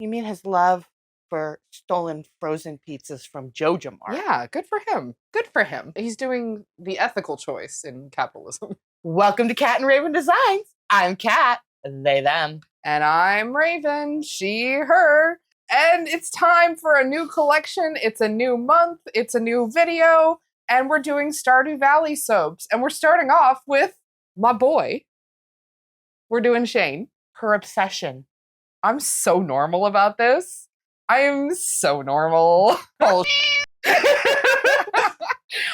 You mean his love for stolen frozen pizzas from Joja Mart? Yeah, good for him. Good for him. He's doing the ethical choice in capitalism. Welcome to Cat and Raven Designs. I'm Cat, they, them. And I'm Raven, she, her. And it's time for a new collection. It's a new month. It's a new video. And we're doing Stardew Valley soaps. And we're starting off with my boy. We're doing Shane. Her obsession. I'm so normal about this. I am so normal. Bullshit.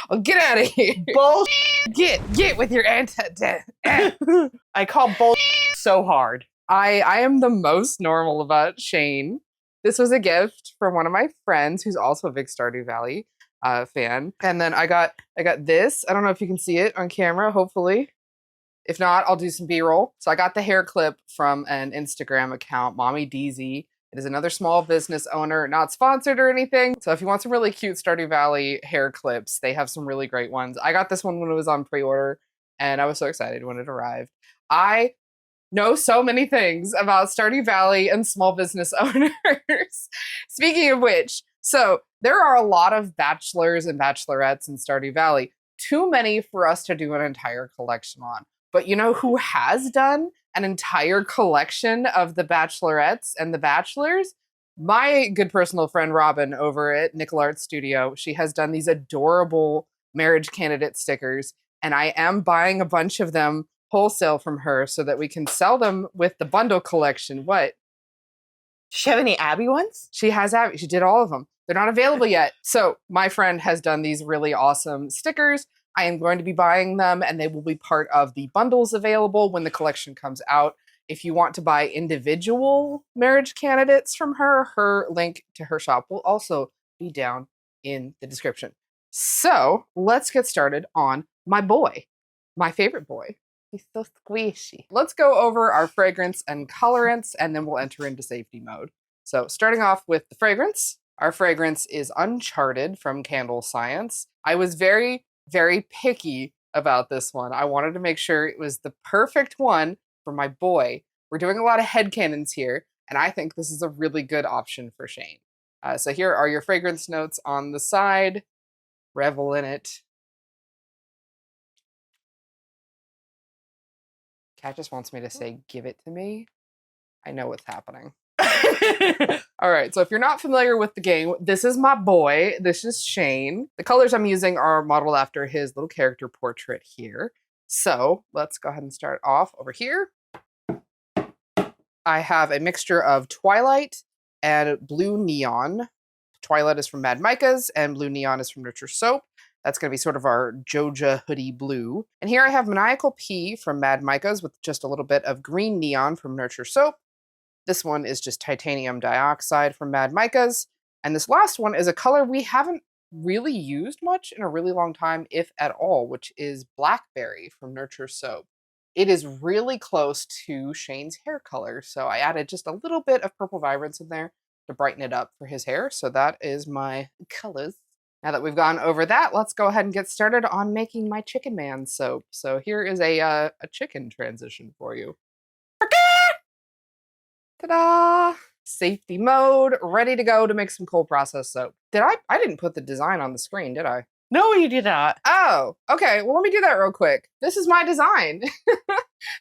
Oh, get out of here. Bullshit. Get with your anti-death. I call bullshit so hard. I am the most normal about Shane. This was a gift from one of my friends who's also a big Stardew Valley fan. And then I got this. I don't know if you can see it on camera, hopefully. If not, I'll do some B-roll. So I got the hair clip from an Instagram account, Mommy Deezy. It is another small business owner, not sponsored or anything. So if you want some really cute Stardew Valley hair clips, they have some really great ones. I got this one when it was on pre-order, and I was so excited when it arrived. I know so many things about Stardew Valley and small business owners. Speaking of which, so there are a lot of bachelors and bachelorettes in Stardew Valley. Too many for us to do an entire collection on. But you know who has done an entire collection of the bachelorettes and the bachelors? My good personal friend Robin over at Nickel Art Studio. She has done these adorable marriage candidate stickers, and I am buying a bunch of them wholesale from her so that we can sell them with the bundle collection. What? Does she have any Abby ones? She has Abby. She did all of them. They're not available yet. So my friend has done these really awesome stickers. I am going to be buying them, and they will be part of the bundles available when the collection comes out. If you want to buy individual marriage candidates from her, her link to her shop will also be down in the description. So let's get started on my boy, my favorite boy. He's so squishy. Let's go over our fragrance and colorants, and then we'll enter into safety mode. So starting off with the fragrance, our fragrance is Uncharted from Candle Science. I was very picky about this one. I wanted to make sure it was the perfect one for my boy. We're doing a lot of headcanons here, and I think this is a really good option for Shane. So here are your fragrance notes on the side. Revel in it. Cat just wants me to say, give it to me. I know what's happening. All right, so if you're not familiar with the game, this is my boy. This is Shane. The colors I'm using are modeled after his little character portrait here. So let's go ahead and start off over here. I have a mixture of Twilight and Blue Neon. Twilight is from Mad Micas, and Blue Neon is from Nurture Soap. That's going to be sort of our Joja hoodie blue. And here I have Maniacal P from Mad Micas with just a little bit of Green Neon from Nurture Soap. This one is just Titanium Dioxide from Mad Micas. And this last one is a color we haven't really used much in a really long time, if at all, which is Blackberry from Nurture Soap. It is really close to Shane's hair color, so I added just a little bit of Purple Vibrance in there to brighten it up for his hair. So that is my colors. Now that we've gone over that, let's go ahead and get started on making my Chicken Man soap. So here is a chicken transition for you. Ta-da! Safety mode, ready to go to make some cold process soap. I didn't put the design on the screen, did I? No, you did not. Oh, okay. Well, let me do that real quick. This is my design.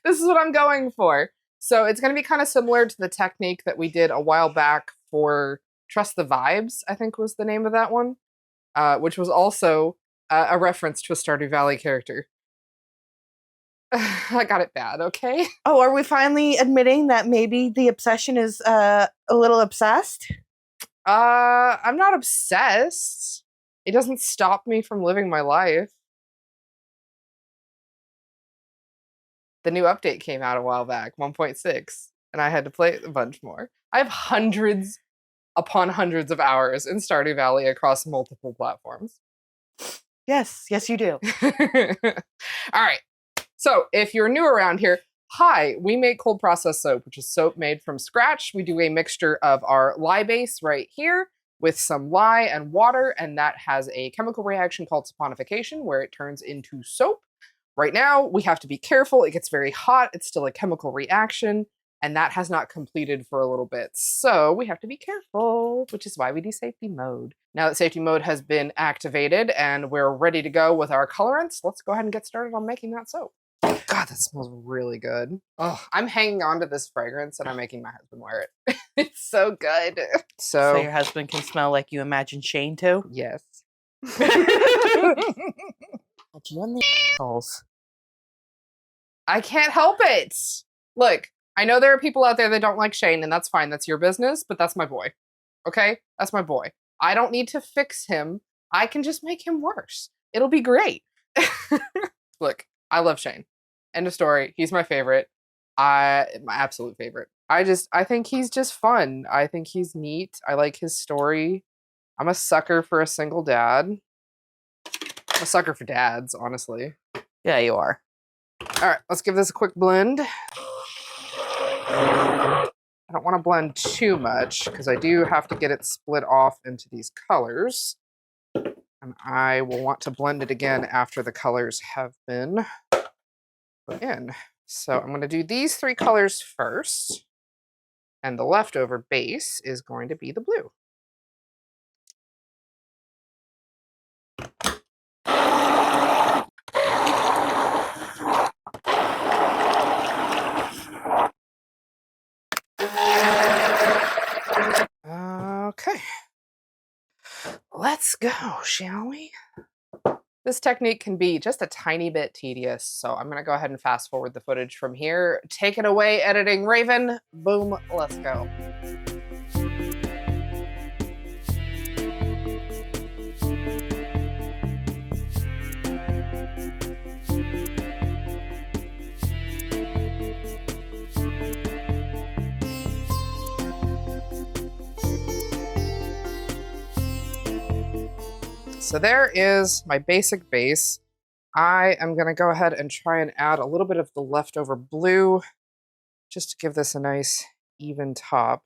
This is what I'm going for. So it's going to be kind of similar to the technique that we did a while back for Trust the Vibes, I think was the name of that one, which was also a reference to a Stardew Valley character. I got it bad, okay? Oh, are we finally admitting that maybe the obsession is a little obsessed? I'm not obsessed. It doesn't stop me from living my life. The new update came out a while back, 1.6, and I had to play it a bunch more. I have hundreds upon hundreds of hours in Stardew Valley across multiple platforms. Yes, you do. All right. So if you're new around here, hi, we make cold process soap, which is soap made from scratch. We do a mixture of our lye base right here with some lye and water, and that has a chemical reaction called saponification, where it turns into soap. Right now, we have to be careful. It gets very hot. It's still a chemical reaction, and that has not completed for a little bit. So we have to be careful, which is why we do safety mode. Now that safety mode has been activated and we're ready to go with our colorants, let's go ahead and get started on making that soap. God, that smells really good. Oh, I'm hanging on to this fragrance and I'm making my husband wear it. It's so good. So your husband can smell like you imagine Shane too? Yes. But you and the assholes. I can't help it. Look, I know there are people out there that don't like Shane, and that's fine. That's your business, but that's my boy. Okay? That's my boy. I don't need to fix him. I can just make him worse. It'll be great. Look, I love Shane. End of story. He's my favorite. My absolute favorite. I think he's just fun. I think he's neat. I like his story. I'm a sucker for a single dad. I'm a sucker for dads, honestly. Yeah, you are. All right, let's give this a quick blend. I don't want to blend too much because I do have to get it split off into these colors. And I will want to blend it again after the colors have been put in. So I'm going to do these 3 colors first. And the leftover base is going to be the blue. Okay. Let's go, shall we? This technique can be just a tiny bit tedious, so I'm going to go ahead and fast forward the footage from here. Take it away, editing Raven. Boom, let's go. So there is my basic base. I am going to go ahead and try and add a little bit of the leftover blue just to give this a nice even top.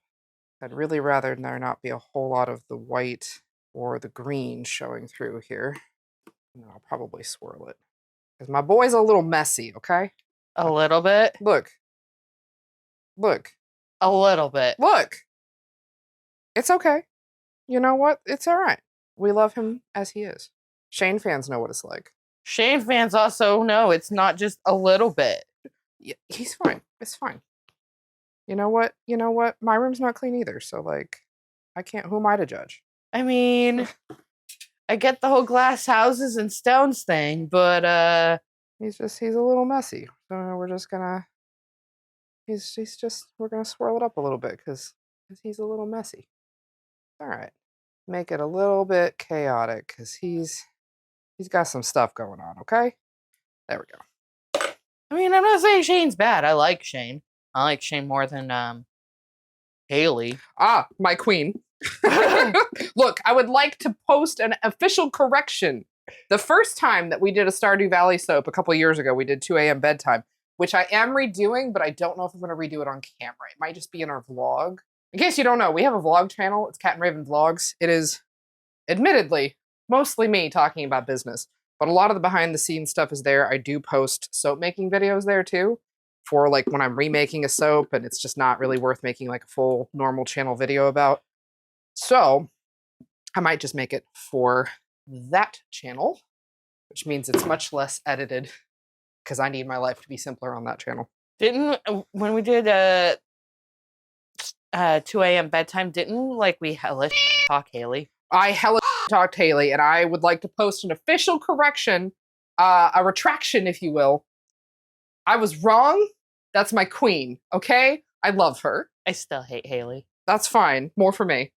I'd really rather there not be a whole lot of the white or the green showing through here. And I'll probably swirl it. Because my boy's a little messy, okay? A little bit? Look. Look. A little bit. Look. It's okay. You know what? It's all right. We love him as he is. Shane fans know what it's like. Shane fans also know it's not just a little bit. Yeah, he's fine. It's fine. You know what? You know what? My room's not clean either, so like, I can't. Who am I to judge? I mean, I get the whole glass houses and stones thing, but he's a little messy. So we're just gonna. We're gonna swirl it up a little bit because he's a little messy. All right. Make it a little bit chaotic because he's got some stuff going on, okay? There we go. I mean, I'm not saying Shane's bad. I like Shane. I like Shane more than Haley. Ah, my queen. Look, I would like to post an official correction. The first time that we did a Stardew Valley soap a couple years ago, we did 2 a.m. bedtime, which I am redoing, but I don't know if I'm going to redo it on camera. It might just be in our vlog. In case you don't know, we have a vlog channel. It's Cat and Raven Vlogs. It is, admittedly, mostly me talking about business, but a lot of the behind the scenes stuff is there. I do post soap making videos there too, for like when I'm remaking a soap and it's just not really worth making like a full normal channel video about. So I might just make it for that channel, which means it's much less edited because I need my life to be simpler on that channel. When we did 2 a.m. bedtime, didn't like we hella talk Haley? I hella talked Haley, and I would like to post an official correction, a retraction, if you will. I was wrong. That's my queen, okay? I love her. I still hate Haley. That's fine. More for me.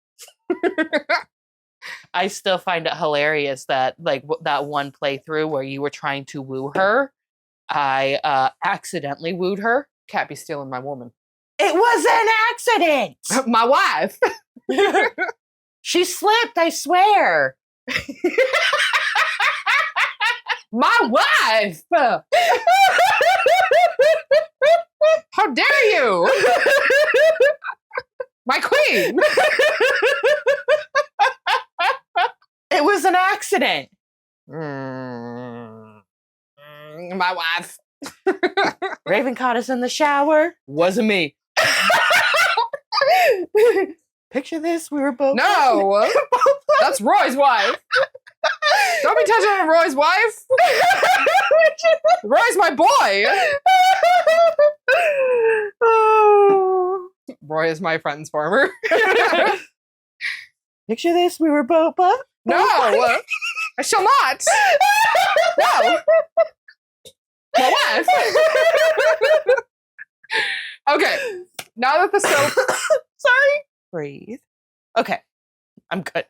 I still find it hilarious that like that one playthrough where you were trying to woo her, I accidentally wooed her. Cat be stealing my woman. It was an accident! My wife! She slipped, I swear! My wife! How dare you! My queen! It was an accident! My wife. Raven caught us in the shower. Wasn't me. Picture this: we were both. No, that's Roy's wife. Don't be touching on Roy's wife. Roy's my boy. Oh. Roy is my friend's farmer. Picture this: we were both. No, I shall not. No, my wife. Okay, now that the soap, Sorry. Breathe. Okay, I'm good.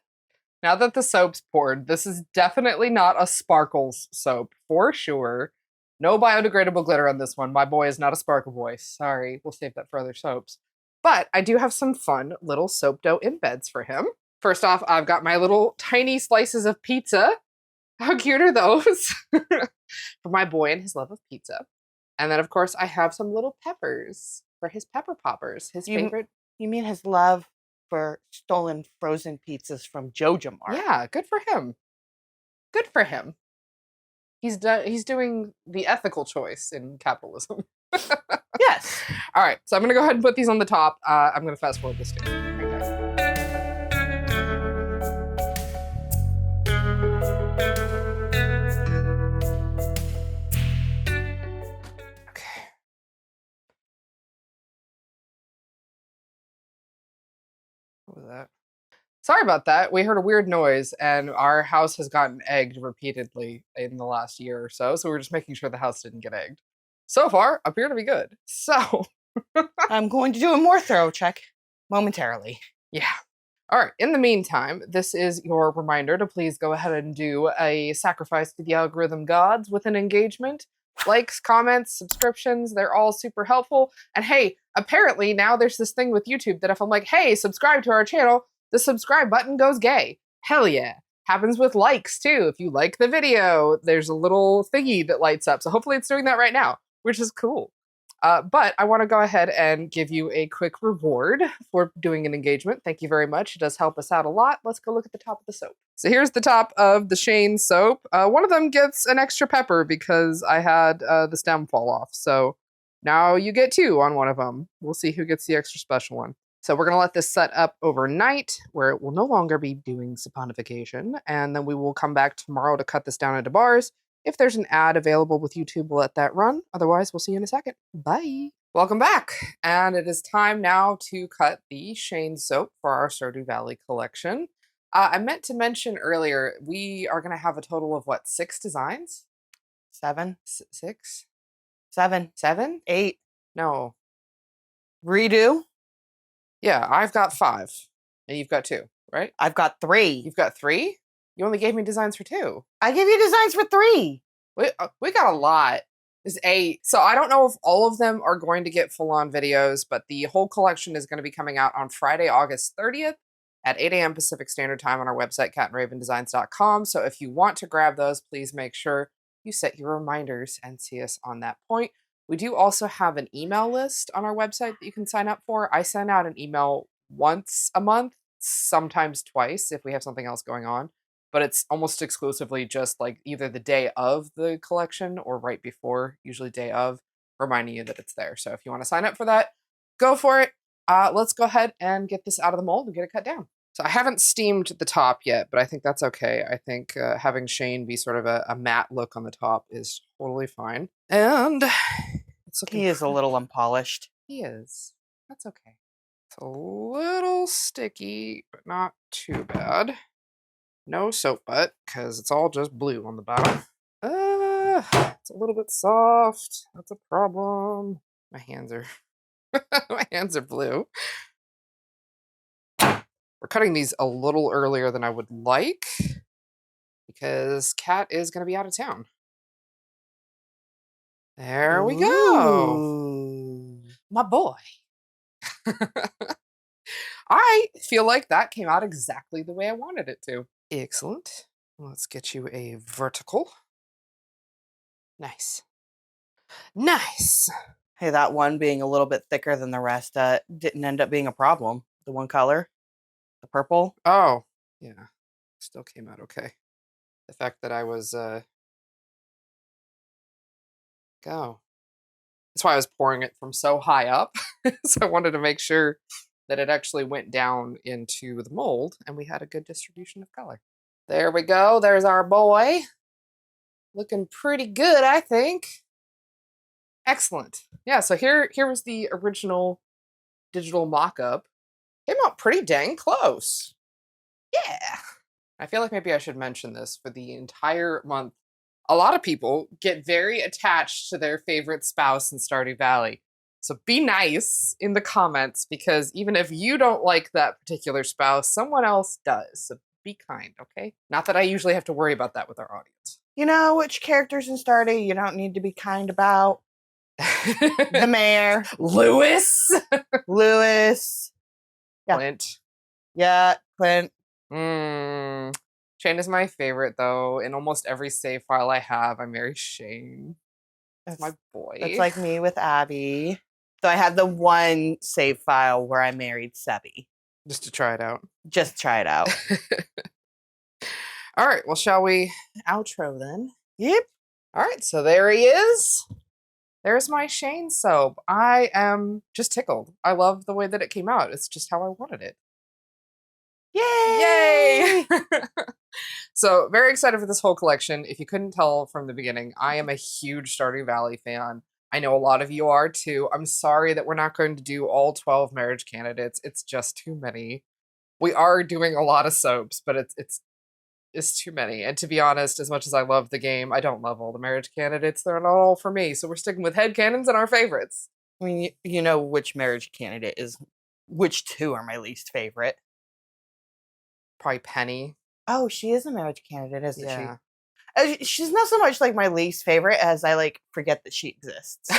now that the soap's poured, this is definitely not a sparkles soap for sure. No biodegradable glitter on this one. My boy is not a sparkle boy. Sorry, we'll save that for other soaps. But I do have some fun little soap dough embeds for him. First off, I've got my little tiny slices of pizza. How cute are those? For my boy and his love of pizza. And then, of course, I have some little peppers for his pepper poppers, his You- favorite. You mean his love for stolen frozen pizzas from Joja Mart? Yeah, good for him. Good for him. He's doing the ethical choice in capitalism. Yes. All right, so I'm gonna go ahead and put these on the top. I'm gonna fast forward this too. Okay. Okay. What was that? Sorry about that. We heard a weird noise, and our house has gotten egged repeatedly in the last year or so. So we're just making sure the house didn't get egged. So far, appear to be good. So, I'm going to do a more thorough check momentarily. yeah. All right. In the meantime, this is your reminder to please go ahead and do a sacrifice to the algorithm gods with an engagement. Likes, comments, subscriptions, they're all super helpful. And hey, apparently now there's this thing with YouTube that if I'm like, hey, subscribe to our channel, the subscribe button goes gay. Hell yeah. Happens with likes too. If you like the video, there's a little thingy that lights up. So hopefully it's doing that right now, which is cool. But I want to go ahead and give you a quick reward for doing an engagement. Thank you very much. It does help us out a lot. Let's go look at the top of the soap. So here's the top of the Shane soap. One of them gets an extra pepper because I had the stem fall off. So now you get two on one of them. We'll see who gets the extra special one. So we're going to let this set up overnight where it will no longer be doing saponification. And then we will come back tomorrow to cut this down into bars. If there's an ad available with YouTube, we'll let that run. Otherwise, we'll see you in a second. Bye. Welcome back. And it is time now to cut the Shane soap for our Stardew Valley collection. I meant to mention earlier, we are going to have a total of what, 6 designs? 7, 6? 7, 7? 8. No. Redo. Yeah, I've got 5. And you've got 2, right? I've got 3. You've got 3? You only gave me designs for 2. I gave you designs for 3. We got a lot. There's 8. So I don't know if all of them are going to get full-on videos, but the whole collection is going to be coming out on Friday, August 30th at 8 a.m. Pacific Standard Time on our website, catandravendesigns.com. So if you want to grab those, please make sure you set your reminders and see us on that point. We do also have an email list on our website that you can sign up for. I send out an email once a month, sometimes twice if we have something else going on. But it's almost exclusively just like either the day of the collection or right before, usually day of, reminding you that it's there. So if you want to sign up for that, go for it. Let's go ahead and get this out of the mold and get it cut down. So I haven't steamed the top yet, but I think that's okay. I think having Shane be sort of a matte look on the top is totally fine. And it's looking He is a little unpolished. He is. That's okay. It's a little sticky, but not too bad. No soap butt, because it's all just blue on the bottom. It's a little bit soft. That's a problem. My hands are my hands are blue. We're cutting these a little earlier than I would like because Kat is going to be out of town. There we go. Ooh. My boy. I feel like that came out exactly the way I wanted it to. Excellent. Let's get you a vertical. Nice. Nice. Hey, that one being a little bit thicker than the rest didn't end up being a problem. The one color, the purple. Oh, yeah. Still came out okay. The fact that I was, go. That's why I was pouring it from so high up. So I wanted to make sure that it actually went down into the mold and we had a good distribution of color. There we go. There's our boy. Looking pretty good, I think. Excellent. Yeah, so here was the original digital mock-up. Came out pretty dang close. Yeah. I feel like maybe I should mention this for the entire month. A lot of people get very attached to their favorite spouse in Stardew Valley. So be nice in the comments, because even if you don't like that particular spouse, someone else does. So be kind, okay? Not that I usually have to worry about that with our audience. You know which characters in Stardew you don't need to be kind about? The mayor, Lewis. Lewis. Yeah. Clint. Yeah, Clint. Shane is my favorite, though. In almost every save file I have, I marry Shane. That's my boy. That's like me with Abby. So I had the one save file where I married Sebby. Just to try it out. Just try it out. All right, well, shall we outro then? Yep. All right, so there he is. There's my Shane soap. I am just tickled. I love the way that it came out. It's just how I wanted it. Yay! Yay! So, very excited for this whole collection. If you couldn't tell from the beginning, I am a huge Stardew Valley fan. I know a lot of you are too. I'm sorry that we're not going to do all 12 marriage candidates. It's just too many. We are doing a lot of soaps, but it's too many. And to be honest, as much as I love the game, I don't love all the marriage candidates. They're not all for me. So we're sticking with headcanons and our favorites. I mean, you know which marriage candidate is, which two are my least favorite. Probably Penny. Oh, she is a marriage candidate, isn't Yeah. she? She's not so much like my least favorite as I like forget that she exists.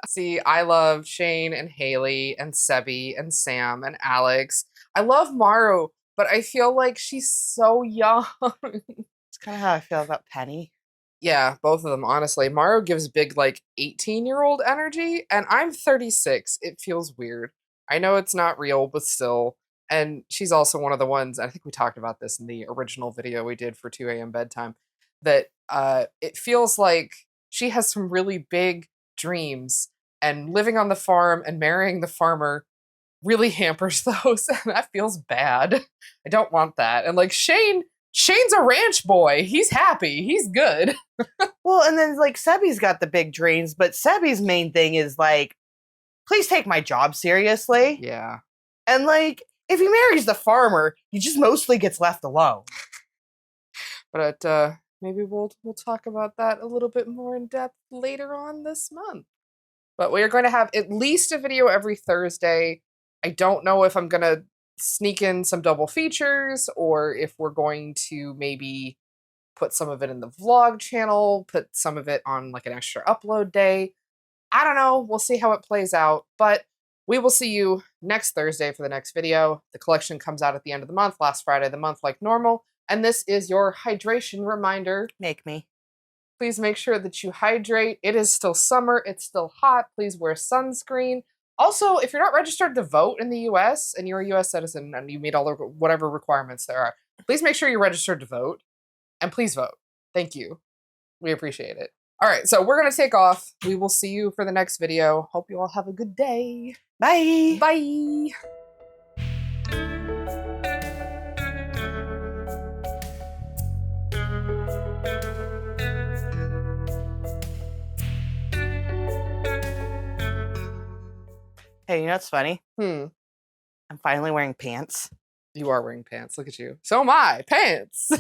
See, I love Shane and Haley and Sebby and Sam and Alex. I love Maru, but I feel like she's so young. It's kind of how I feel about Penny. Yeah, both of them, honestly. Maru gives big, like, 18-year-old energy, and I'm 36. It feels weird. I know it's not real, but still. And she's also one of the ones, I think we talked about this in the original video we did for 2 a.m. bedtime, that it feels like she has some really big dreams, and living on the farm and marrying the farmer really hampers those, and that feels bad. I don't want that. And like Shane's a ranch boy. He's happy. He's good. Well, and then like Sebby's got the big dreams, but Sebby's main thing is like, please take my job seriously. Yeah. And like, if he marries the farmer, he just mostly gets left alone. But maybe we'll talk about that a little bit more in depth later on this month. But we are going to have at least a video every Thursday. I don't know if I'm going to sneak in some double features or if we're going to maybe put some of it in the vlog channel, put some of it on like an extra upload day. I don't know. We'll see how it plays out. But we will see you next Thursday for the next video. The collection comes out at the end of the month, last Friday of the month like normal. And this is your hydration reminder. Make me. Please make sure that you hydrate. It is still summer. It's still hot. Please wear sunscreen. Also, if you're not registered to vote in the US and you're a US citizen and you meet all the whatever requirements there are, please make sure you're registered to vote. And please vote. Thank you. We appreciate it. All right, so we're going to take off. We will see you for the next video. Hope you all have a good day. Bye. Bye. Hey, you know what's funny? I'm finally wearing pants. You are wearing pants. Look at you. So am I. Pants.